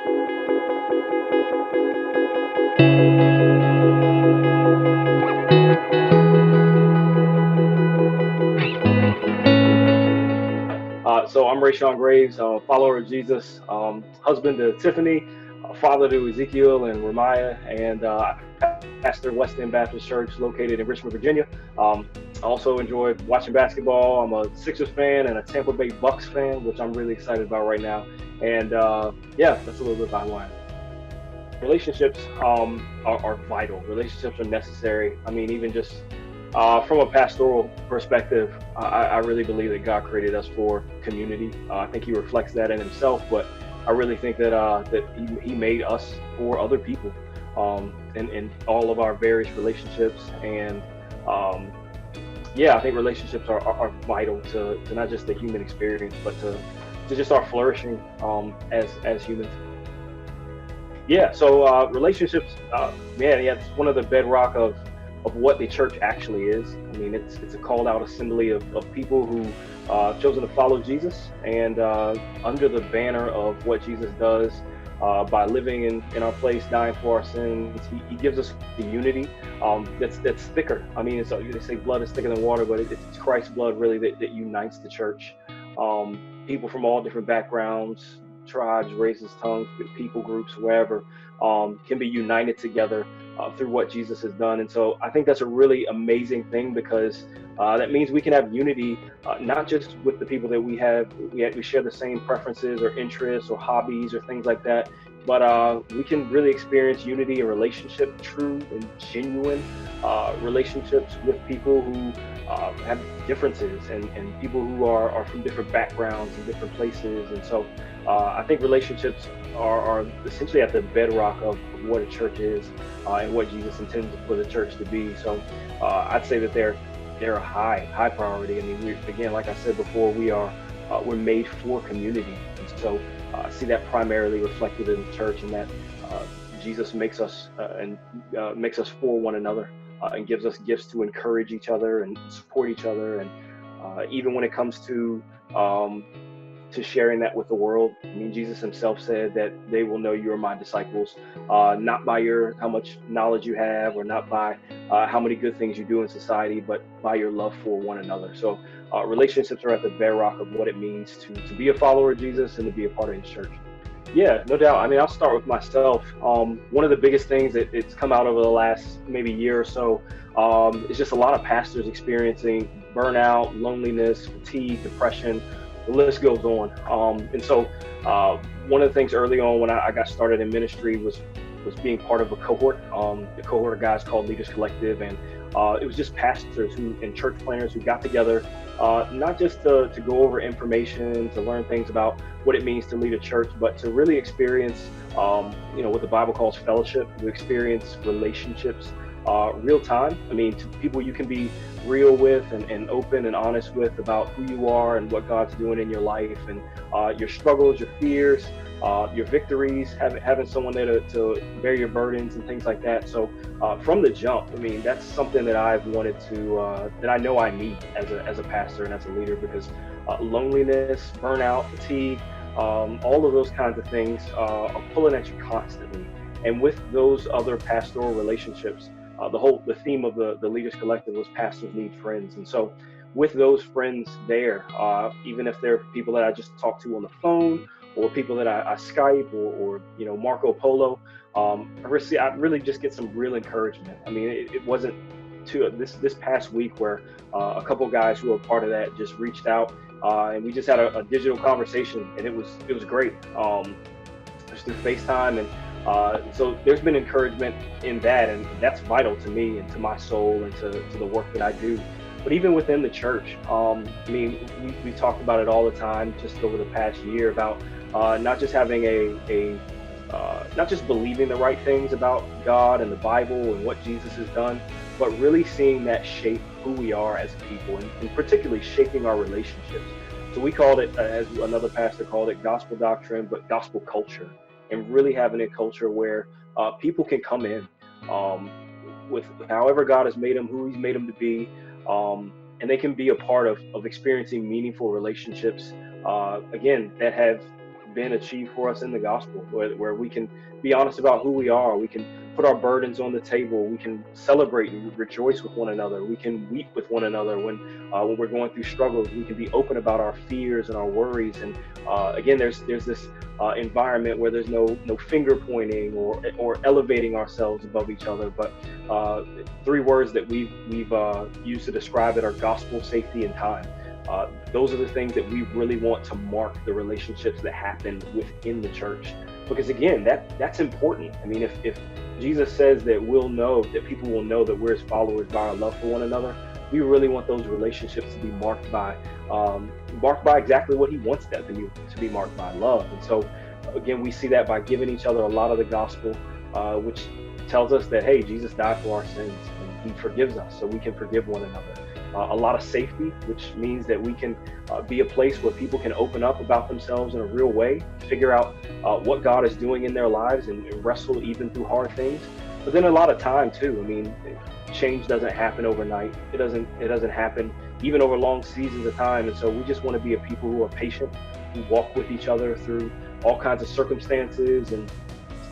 So I'm Rayshawn Graves, follower of Jesus, husband to Tiffany, father to Ezekiel and Ramiah, and I pastor West End Baptist Church located in Richmond, Virginia. Um, I also enjoy watching basketball. I'm a Sixers fan and a Tampa Bay Bucks fan, which I'm really excited about right now. And yeah, that's a little bit about who I am. Relationships are vital. Relationships are necessary. I mean, even just from a pastoral perspective, I really believe that God created us for community. I think He reflects that in Himself, but I really think that He made us for other people, in all of our various relationships. And um, yeah, I think relationships are vital to not just the human experience, but to just our flourishing as humans. Yeah, so relationships, man, yeah, it's one of the bedrock of what the church actually is. I mean, it's a called out assembly of people who chosen to follow Jesus, and under the banner of what Jesus does by living in our place, dying for our sins, he gives us the unity that's thicker. I mean, they say blood is thicker than water, but it's Christ's blood really that unites the church. People from all different backgrounds, tribes, races, tongues, people groups, wherever, can be united together through what Jesus has done. And so I think that's a really amazing thing because that means we can have unity, not just with the people that we share the same preferences or interests or hobbies or things like that, but we can really experience unity in relationship, true and genuine relationships with people who have differences and people who are from different backgrounds and different places. And so I think relationships are essentially at the bedrock of what a church is and what Jesus intends for the church to be. So I'd say that they're a high priority. I mean, again, like I said before, we're made for community, and so I see that primarily reflected in the church, and that uh, Jesus makes us for one another and gives us gifts to encourage each other and support each other, and even when it comes um, to sharing that with the world. I mean, Jesus himself said that they will know you are my disciples, not by your how much knowledge you have, or not by how many good things you do in society, but by your love for one another. So, relationships are at the bedrock of what it means to be a follower of Jesus and to be a part of His church. Yeah, no doubt. I mean, I'll start with myself. One of the biggest things that it's come out over the last maybe year or so is just a lot of pastors experiencing burnout, loneliness, fatigue, depression. The list goes on. And so, one of the things early on when I got started in ministry was being part of a cohort. The cohort of guys called Leaders Collective, and it was just pastors who and church planners who got together, not just to go over information, to learn things about what it means to lead a church, but to really experience, what the Bible calls fellowship, to experience relationships real time. I mean, to people you can be real with and open and honest with about who you are and what God's doing in your life, and your struggles, your fears, your victories, having someone there to bear your burdens and things like that. So from the jump, I mean, that's something that I've wanted that I know I need as a pastor and as a leader, because loneliness, burnout, fatigue, all of those kinds of things are pulling at you constantly. And with those other pastoral relationships, the theme of the Leaders Collective was pastors need friends. And so with those friends there, even if they're people that I just talk to on the phone, or people that I Skype, or Marco Polo, I really just get some real encouragement. I mean, it wasn't to this past week where a couple guys who are part of that just reached out, and we just had a digital conversation, and it was great. Just through FaceTime, and so there's been encouragement in that, and that's vital to me and to my soul and to the work that I do. But even within the church, I mean, we talked about it all the time just over the past year about not just having not just believing the right things about God and the Bible and what Jesus has done, but really seeing that shape who we are as a people, and particularly shaping our relationships. So we called it, as another pastor called it, gospel doctrine, but gospel culture, and really having a culture where people can come in um, with however God has made them, who He's made them to be, and they can be a part of experiencing meaningful relationships. Again, that have been achieved for us in the gospel, where we can be honest about who we are. We can put our burdens on the table. We can celebrate and rejoice with one another. We can weep with one another when we're going through struggles. We can be open about our fears and our worries. And again, there's this environment where there's no finger pointing or elevating ourselves above each other, but uh, three words that we've used to describe it are gospel, safety, and time. Those are the things that we really want to mark the relationships that happen within the church, because again, that's important. I mean, if Jesus says that we'll know that people will know that we're his followers by our love for one another, we really want those relationships to be marked by exactly what he wants them to be marked by, love. And so again, we see that by giving each other a lot of the gospel, which tells us that, hey, Jesus died for our sins and he forgives us so we can forgive one another. A lot of safety, which means that we can be a place where people can open up about themselves in a real way, figure out what God is doing in their lives, and wrestle even through hard things. But then a lot of time too. I mean, change doesn't happen overnight. It doesn't happen even over long seasons of time. And so we just want to be a people who are patient, who walk with each other through all kinds of circumstances and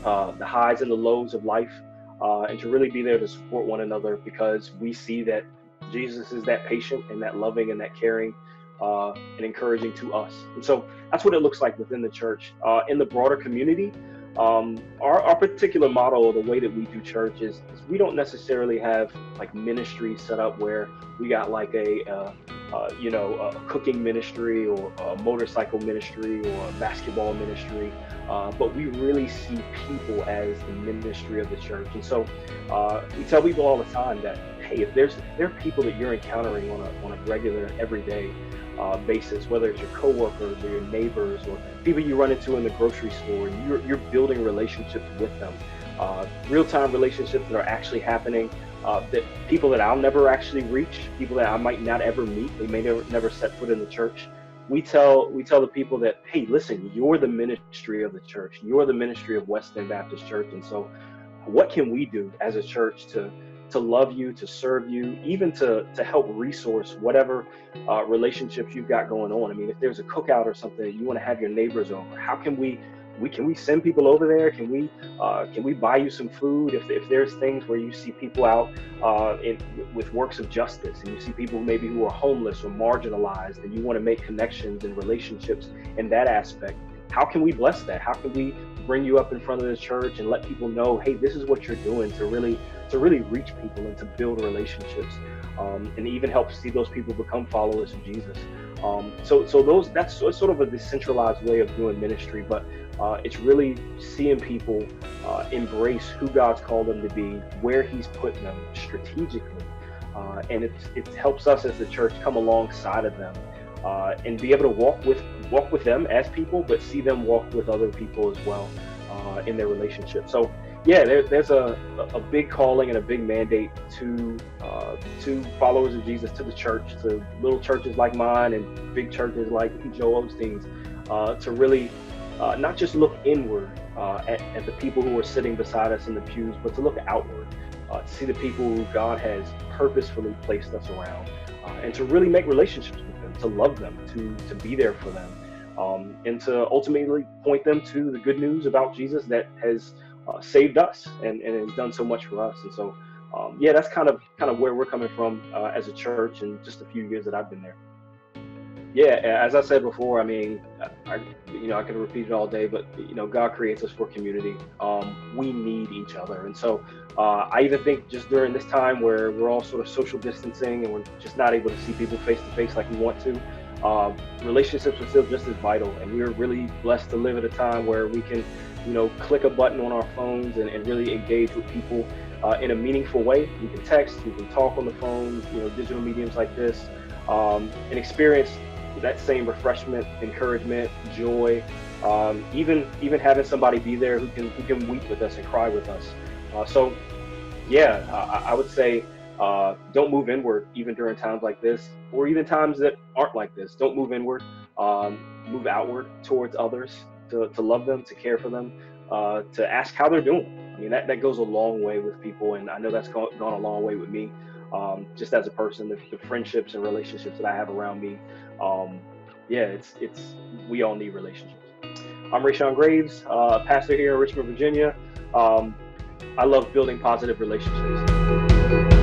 the highs and the lows of life, and to really be there to support one another, because we see that Jesus is that patient and that loving and that caring and encouraging to us. And so that's what it looks like within the church. In the broader community, our particular model, or the way that we do church, is we don't necessarily have like ministry set up where we got like a cooking ministry or a motorcycle ministry or a basketball ministry, but we really see people as the ministry of the church. And so we tell people all the time that, hey, if there are people that you're encountering on a regular, everyday basis, whether it's your coworkers or your neighbors or people you run into in the grocery store, and you're building relationships with them, real-time relationships that are actually happening, that people that I'll never actually reach, people that I might not ever meet, they may never set foot in the church. We tell the people that, hey, listen, you're the ministry of the church. You're the ministry of West End Baptist Church. And so what can we do as a church to love you, to serve you, even to help resource whatever relationships you've got going on? I mean, if there's a cookout or something that you want to have your neighbors over, how can we send people over there? Can we buy you some food? If there's things where you see people out with works of justice, and you see people maybe who are homeless or marginalized, and you want to make connections and relationships in that aspect, how can we bless that? How can we bring you up in front of the church and let people know, hey, this is what you're doing to really reach people and to build relationships, and even help see those people become followers of Jesus. So that's sort of a decentralized way of doing ministry, but it's really seeing people embrace who God's called them to be, where He's put them strategically, and it helps us as the church come alongside of them, and be able to walk with them as people, but see them walk with other people as well in their relationship. So yeah, there's a big calling and a big mandate to followers of Jesus, to the church, to little churches like mine and big churches like Joel Osteen's, to really not just look inward at the people who are sitting beside us in the pews, but to look outward, to see the people who God has purposefully placed us around, and to really make relationships with them, to love them, to be there for them, and to ultimately point them to the good news about Jesus that has saved us and has done so much for us. And so, yeah, that's kind of where we're coming from as a church, and just a few years that I've been there. Yeah, as I said before, I mean, I could repeat it all day, but God creates us for community. We need each other, and so I even think just during this time where we're all sort of social distancing and we're just not able to see people face to face like we want to, relationships are still just as vital, and we're really blessed to live at a time where we can, click a button on our phones and really engage with people in a meaningful way. We can text, we can talk on the phone, digital mediums like this, and experience that same refreshment, encouragement, joy, even having somebody be there who can weep with us and cry with us. So yeah, I would say don't move inward even during times like this, or even times that aren't like this. Don't move inward. Move outward towards others, to love them, to care for them, to ask how they're doing. I mean, that goes a long way with people, and I know that's gone a long way with me. Just as a person, the friendships and relationships that I have around me. Yeah, it's we all need relationships. I'm Rayshawn Graves, pastor here in Richmond, Virginia. Um, I love building positive relationships.